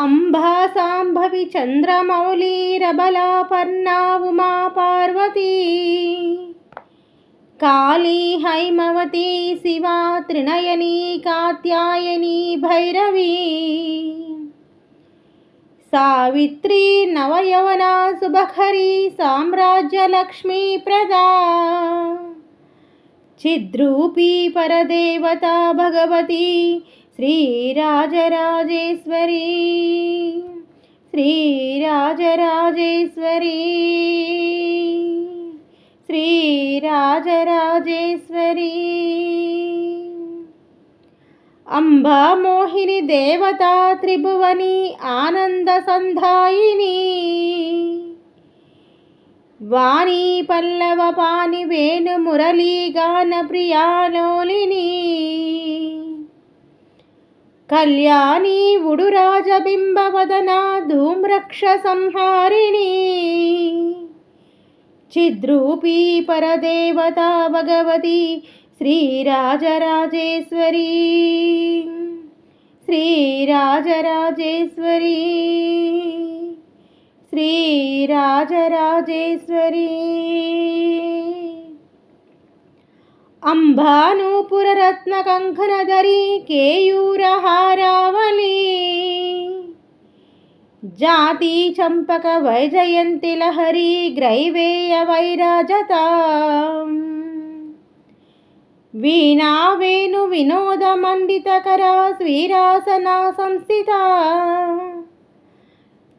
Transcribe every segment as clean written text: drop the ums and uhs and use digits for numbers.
అంబా సాంభవి చంద్రమౌళీరబలా పర్ణా ఉమా పార్వతీ కాళీ హైమవతి శివా త్రినయనీ కాత్యాయనీ భైరవీ సావిత్రీ నవయవనా శుభకరీ సామ్రాజ్యలక్ష్మీ ప్రదా చిద్రూపీ పరదేవతా భగవతి శ్రీరాజరాజేశ్వరీ శ్రీరాజరాజేశ్వరీ శ్రీరాజరాజేశ్వరీ అంబా మోహిని దేవతా త్రిభువని ఆనంద సంధాయిని వాణీ పల్లవ పాని వేణు మురళీ గాన ప్రియాలోలిని కళ్యాణి ఉడురాజబింబవదనా ధూమ్రక్ష సంహారిణి చిద్రూపీ పరదేవతా భగవతి శ్రీరాజరాజేశ్వరీ శ్రీరాజరాజేశ్వరీ శ్రీరాజరాజేశ్వరీ అంబానూపురరత్న కంకణధరీ కేయూరహారావళి జాతి చంపక వైజయంతి లహరి గ్రైవేయ వైరాజత వీణా వేణు వినోద మండితకర శ్రీరాసనా సంస్థిత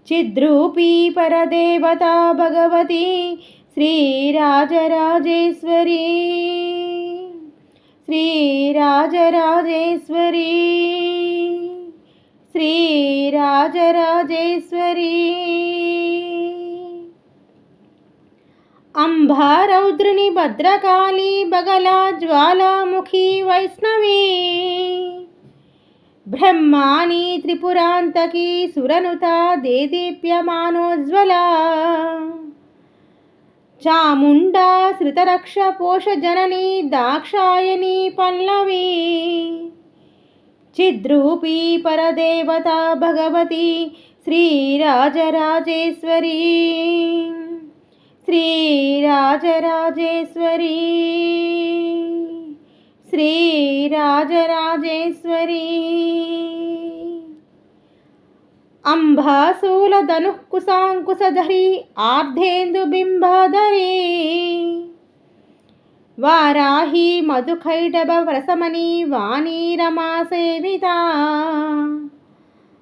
చిద్రూపీ పరదేవతా భగవతి శ్రీరాజరాజేశ్వరీ శ్రీరాజరాజేశ్వరీ శ్రీరాజరాజేశ్వరీ అంబా రౌద్రుని భద్రకాళీ బగలా జ్వాలాముఖీ వైష్ణవీ బ్రహ్మాణి త్రిపురాంతకీ సురనుతా దేదీప్యమానోజ్వలా చాముండా శ్రితరక్ష పోషజననీ దాక్షాయణీ పల్లవీ చిద్రూపీ పరదేవతా భగవతి శ్రీరాజరాజేశ్వరీ శ్రీరాజరాజేశ్వరీ శ్రీరాజరాజేశ్వరీ అంబాశూలధనుః కుశాంకుశధరీ ఆర్ధేందుబింబాధరీ వారాహి మధుఖైటభ ప్రసమనీ వాణీ రమా సేవితా